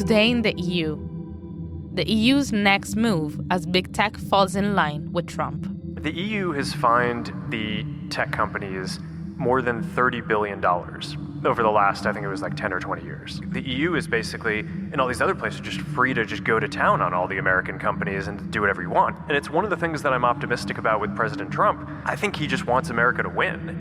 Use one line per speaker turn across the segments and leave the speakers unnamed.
Today in the EU. The EU's next move as big tech falls in line with Trump.
The EU has fined the tech companies more than $30 billion over the last, I think it was like 10 or 20 years. The EU is basically, and all these other places, just free to just go to town on all the American companies and do whatever you want. And it's one of the things that I'm optimistic about with President Trump. I think he just wants America to win.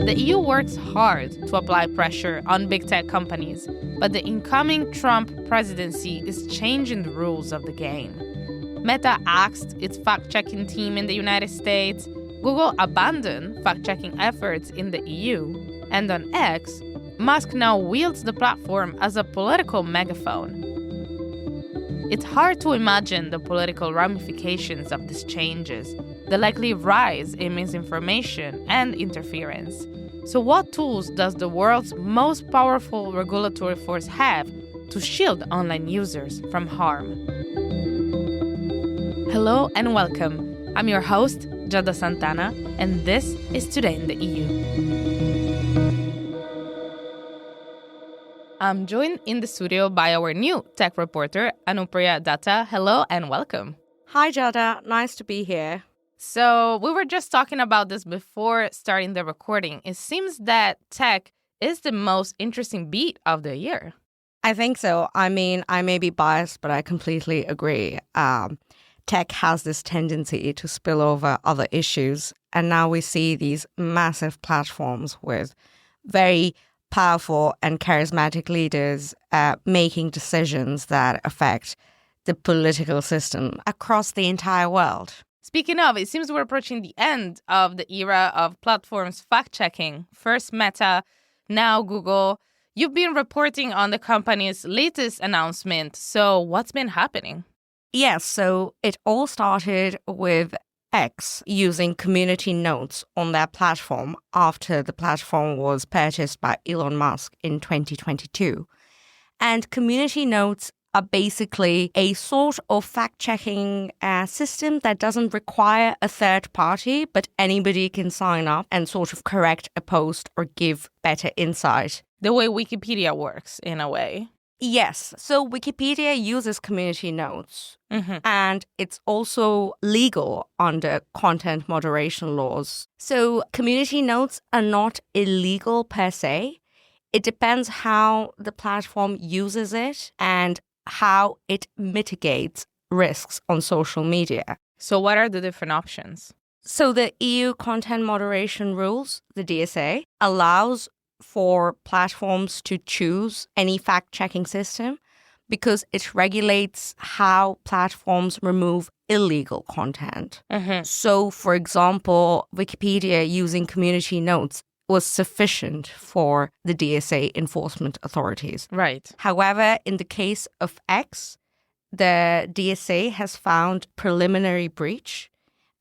The EU works hard to apply pressure on big tech companies, but the incoming Trump presidency is changing the rules of the game. Meta axed its fact-checking team in the United States, Google abandoned fact-checking efforts in the EU, and on X, Musk now wields the platform as a political megaphone. It's hard to imagine the political ramifications of these changes, the likely rise in misinformation and interference. So what tools does the world's most powerful regulatory force have to shield online users from harm? Hello and welcome. I'm your host, Giada Santana, and this is Today in the EU. I'm joined in the studio by our new tech reporter, Anupriya Datta. Hello and welcome.
Hi, Giada. Nice to be here.
So we were just talking about this before starting the recording. It seems that tech is the most interesting beat of the year.
I think so. I mean, I may be biased, but I completely agree. Tech has this tendency to spill over other issues. And now we see these massive platforms with very powerful and charismatic leaders making decisions that affect the political system across the entire world.
Speaking of, it seems we're approaching the end of the era of platforms fact-checking. First Meta, now Google. You've been reporting on the company's latest announcement. So what's been happening?
Yes, so it all started with X using community notes on their platform after the platform was purchased by Elon Musk in 2022. And community notes are basically a sort of fact-checking system that doesn't require a third party, but anybody can sign up and sort of correct a post or give better insight.
The way Wikipedia works, in a way.
Yes. So Wikipedia uses community notes, and it's also legal under content moderation laws. So community notes are not illegal per se. It depends how the platform uses it and how it mitigates risks on social media.
So what are the different options?
So the EU content moderation rules, the DSA, allows for platforms to choose any fact-checking system because it regulates how platforms remove illegal content. So, for example, Wikipedia using community notes was sufficient for the DSA enforcement authorities.
Right.
However, in the case of X, the DSA has found preliminary breach.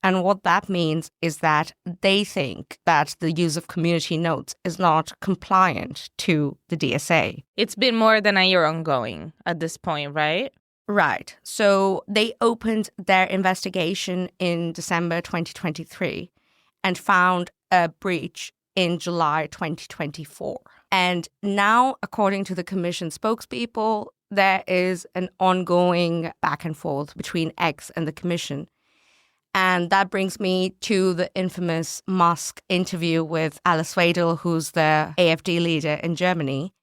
And what that means is that they think that the use of community notes is not compliant to the DSA.
It's been more than a year ongoing at this point, right?
Right. So they opened their investigation in December 2023 and found a breach in July 2024. And now, according to the Commission spokespeople, there is an ongoing back and forth between X and the Commission. And that brings me to the infamous Musk interview with Alice Weidel, who's the AfD leader in Germany.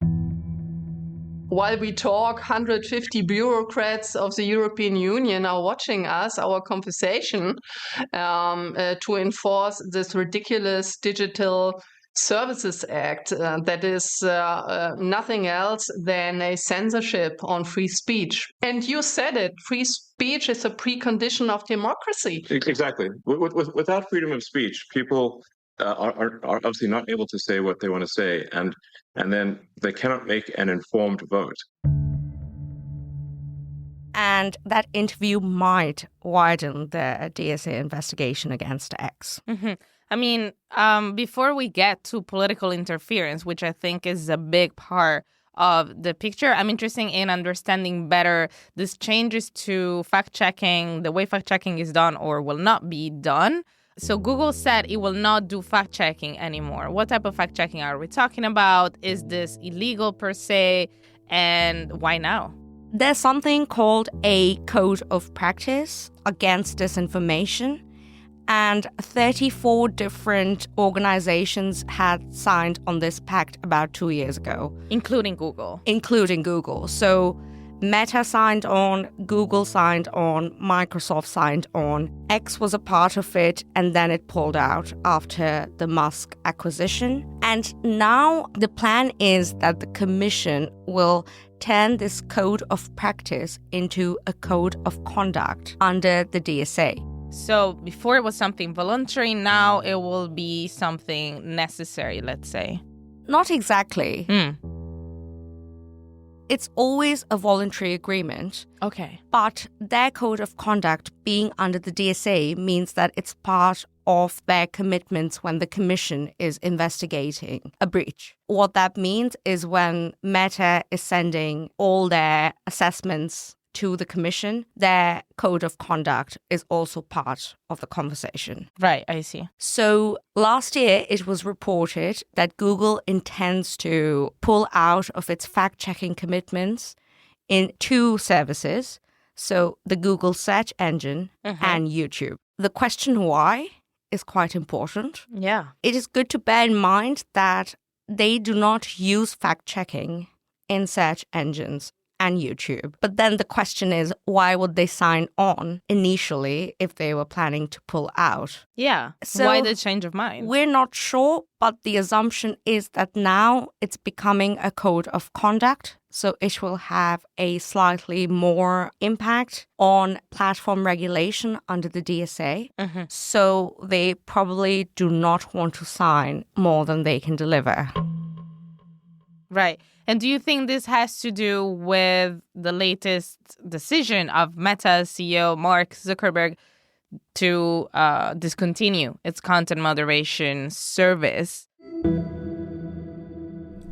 While we talk, 150 bureaucrats of the European Union are watching us, our conversation, to enforce this ridiculous Digital Services Act that is nothing else than a censorship on free speech. And you said it, free speech is a precondition of democracy.
Exactly. Without freedom of speech, people are obviously not able to say what they want to say, and then they cannot make an informed vote.
And that interview might widen the DSA investigation against X.
I mean, before we get to political interference, which I think is a big part of the picture, I'm interested in understanding better these changes to fact-checking, the way fact-checking is done or will not be done. So Google said it will not do fact-checking anymore. What type of fact-checking are we talking about? Is this illegal per se? And why now?
There's something called a code of practice against disinformation. And 34 different organizations had signed on this pact about 2 years ago.
Including Google.
Including Google. So Meta signed on, Google signed on, Microsoft signed on. X was a part of it, and then it pulled out after the Musk acquisition. And now the plan is that the Commission will turn this code of practice into a code of conduct under the DSA.
So before it was something voluntary, now it will be something necessary, let's say.
Not exactly. It's always a voluntary agreement.
Okay.
But their code of conduct being under the DSA means that it's part of their commitments when the Commission is investigating a breach. What that means is when Meta is sending all their assessments to the Commission, their code of conduct is also part of the conversation.
Right, I see.
So last year, it was reported that Google intends to pull out of its fact-checking commitments in 2 services, so the Google search engine and YouTube. The question why is quite important.
Yeah.
It is good to bear in mind that they do not use fact-checking in search engines and YouTube. But then the question is, why would they sign on initially if they were planning to pull out?
Yeah.
So
why the change of mind?
We're not sure, but the assumption is that now it's becoming a code of conduct. So it will have a slightly more impact on platform regulation under the DSA. So they probably do not want to sign more than they can deliver.
Right. And do you think this has to do with the latest decision of Meta CEO Mark Zuckerberg to discontinue its content moderation service?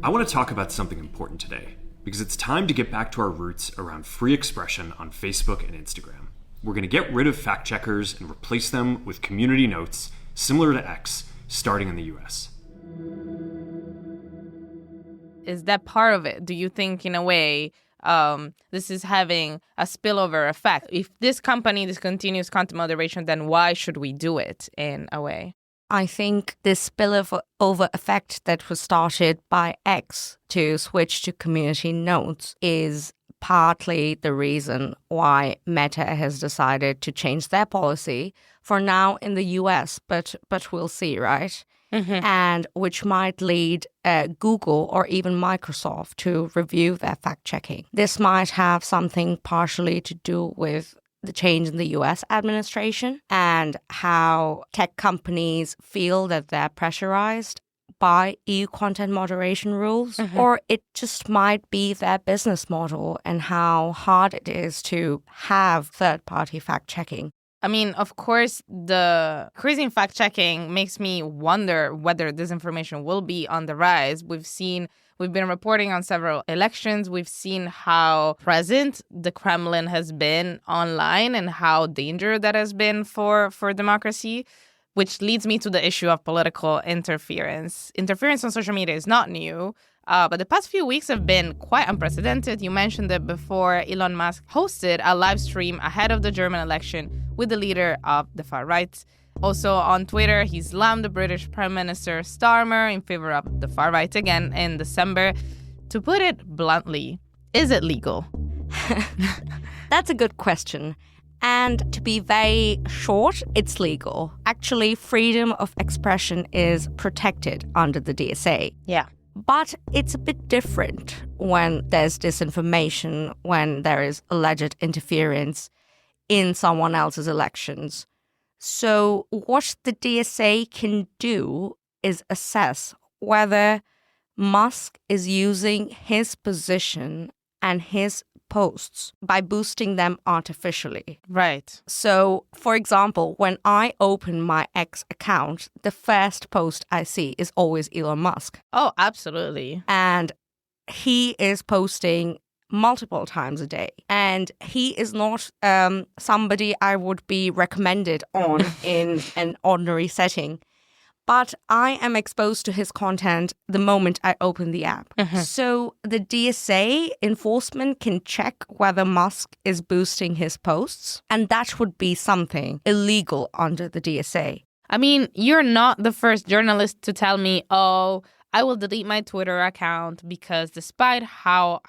I want to talk about something important today, because it's time to get back to our roots around free expression on Facebook and Instagram. We're going to get rid of fact checkers and replace them with community notes similar to X, starting in the US.
Is that part of it? Do you think, in a way, this is having a spillover effect? If this company discontinues content moderation, then why should we do it in a way?
I think this spillover effect that was started by X to switch to community notes is partly the reason why Meta has decided to change their policy for now in the US, but we'll see, right? And which might lead Google or even Microsoft to review their fact-checking. This might have something partially to do with the change in the US administration and how tech companies feel that they're pressurized by EU content moderation rules, or it just might be their business model and how hard it is to have third-party fact-checking.
I mean, of course, the increasing fact-checking makes me wonder whether disinformation will be on the rise. We've been reporting on several elections. We've seen how present the Kremlin has been online and how dangerous that has been for democracy, which leads me to the issue of political interference. Interference on social media is not new. But the past few weeks have been quite unprecedented. You mentioned that before. Elon Musk hosted a live stream ahead of the German election with the leader of the far right. Also on Twitter, he slammed the British Prime Minister Starmer in favor of the far right again in December. To put it bluntly, is it legal?
That's a good question. And to be very short, it's legal. Actually, freedom of expression is protected under the DSA.
Yeah.
But it's a bit different when there's disinformation, when there is alleged interference in someone else's elections. So what the DSA can do is assess whether Musk is using his position and his posts by boosting them artificially.
Right.
So, for example, when I open my X account, the first post I see is always Elon Musk.
Oh, absolutely.
And he is posting multiple times a day. And he is not somebody I would be recommended on in an ordinary setting. But I am exposed to his content the moment I open the app. So the DSA enforcement can check whether Musk is boosting his posts, and that would be something illegal under the DSA.
I mean, you're not the first journalist to tell me, oh, I will delete my Twitter account because despite how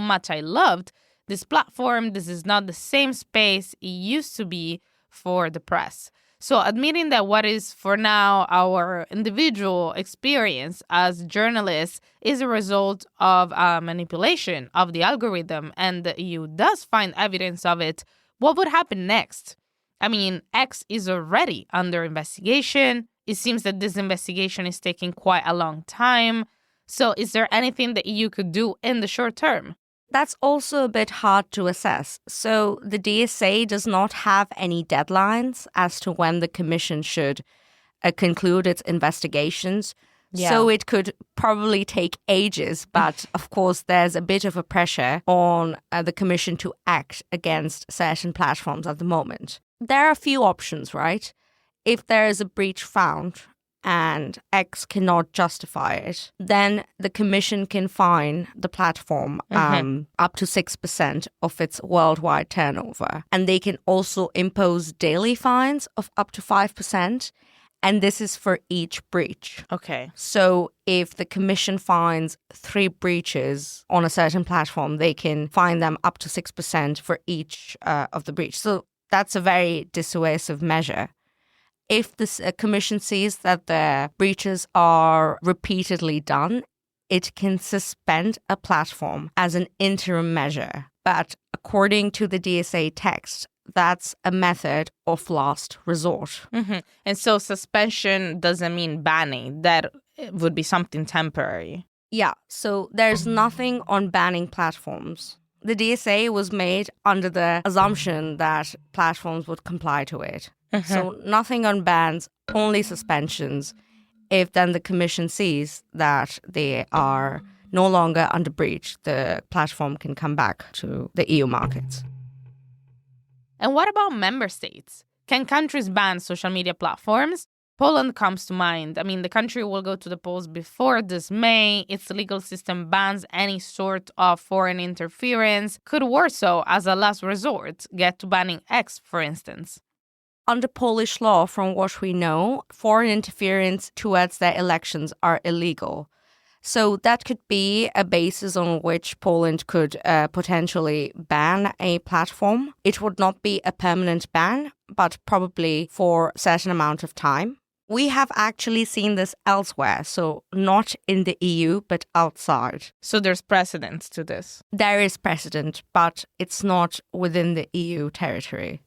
much I loved this platform, this is not the same space it used to be for the press. So admitting that what is for now our individual experience as journalists is a result of manipulation of the algorithm, and the EU does find evidence of it, what would happen next? I mean, X is already under investigation. It seems that this investigation is taking quite a long time. So is there anything the EU could do in the short term?
That's also a bit hard to assess. So the DSA does not have any deadlines as to when the Commission should conclude its investigations.
Yeah.
So it could probably take ages. But of course, there's a bit of a pressure on the Commission to act against certain platforms at the moment. There are a few options, right? If there is a breach found and X cannot justify it, then the Commission can fine the platform up to 6% of its worldwide turnover. And they can also impose daily fines of up to 5%. And this is for each breach.
Okay.
So if the Commission finds 3 breaches on a certain platform, they can fine them up to 6% for each of the breach. So that's a very dissuasive measure. If the Commission sees that the breaches are repeatedly done, it can suspend a platform as an interim measure. But according to the DSA text, that's a method of last resort.
And so suspension doesn't mean banning. That would be something temporary.
Yeah, so there's nothing on banning platforms. The DSA was made under the assumption that platforms would comply to it. So nothing on bans, only suspensions. If then the Commission sees that they are no longer under breach, the platform can come back to the EU markets.
And what about member states? Can countries ban social media platforms? Poland comes to mind. I mean, the country will go to the polls before this May. Its legal system bans any sort of foreign interference. Could Warsaw, as a last resort, get to banning X, for instance?
Under Polish law, from what we know, foreign interference towards their elections are illegal. So that could be a basis on which Poland could potentially ban a platform. It would not be a permanent ban, but probably for a certain amount of time. We have actually seen this elsewhere, so not in the EU, but outside.
So there's precedent to this.
There is precedent, but it's not within the EU territory.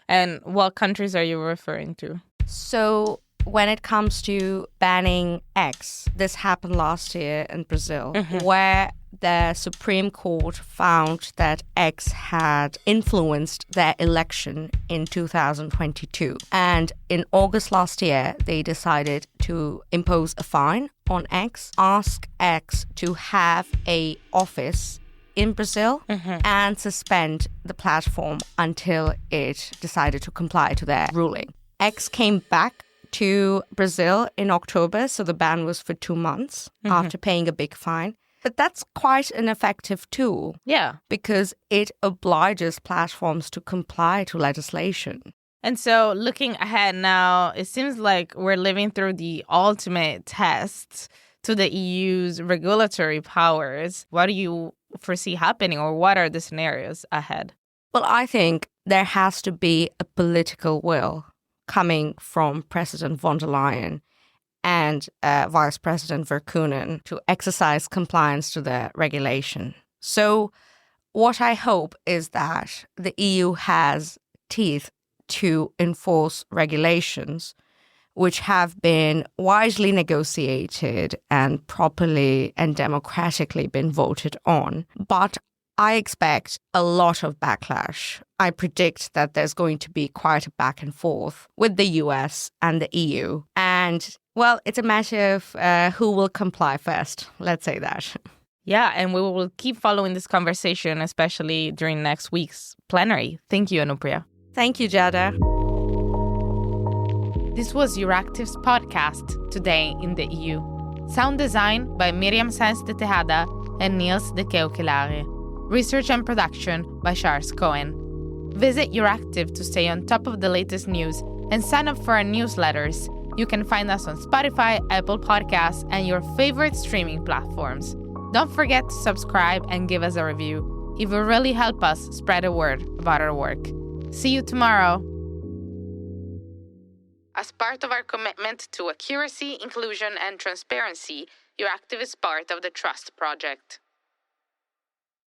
And what countries are you referring to?
So when it comes to banning X, this happened last year in Brazil, where the Supreme Court found that X had influenced their election in 2022. And in August last year, they decided to impose a fine on X, ask X to have an office in Brazil and suspend the platform until it decided to comply to their ruling. X came back to Brazil in October, so the ban was for 2 months after paying a big fine. But that's quite an effective tool.
Yeah.
Because it obliges platforms to comply to legislation.
And so looking ahead now, it seems like we're living through the ultimate test to the EU's regulatory powers. What do you foresee happening, or what are the scenarios ahead?
Well, I think there has to be a political will coming from President von der Leyen and Vice President Verkunen to exercise compliance to the regulation. So what I hope is that the EU has teeth to enforce regulations which have been wisely negotiated and properly and democratically been voted on. But I expect a lot of backlash. I predict that there's going to be quite a back and forth with the US and the EU. And, well, it's a matter of who will comply first. Let's say that.
Yeah, and we will keep following this conversation, especially during next week's plenary. Thank you, Anupriya.
Thank you, Giada.
This was Euractiv's podcast, Today in the EU. Sound design by Miriam Sáenz de Tejada and Niels de Keokelare. Research and production by Charles Cohen. Visit Euractiv to stay on top of the latest news and sign up for our newsletters. You can find us on Spotify, Apple Podcasts, and your favorite streaming platforms. Don't forget to subscribe and give us a review. It will really help us spread the word about our work. See you tomorrow. As part of our commitment to accuracy, inclusion, and transparency, Euractiv is part of the Trust Project.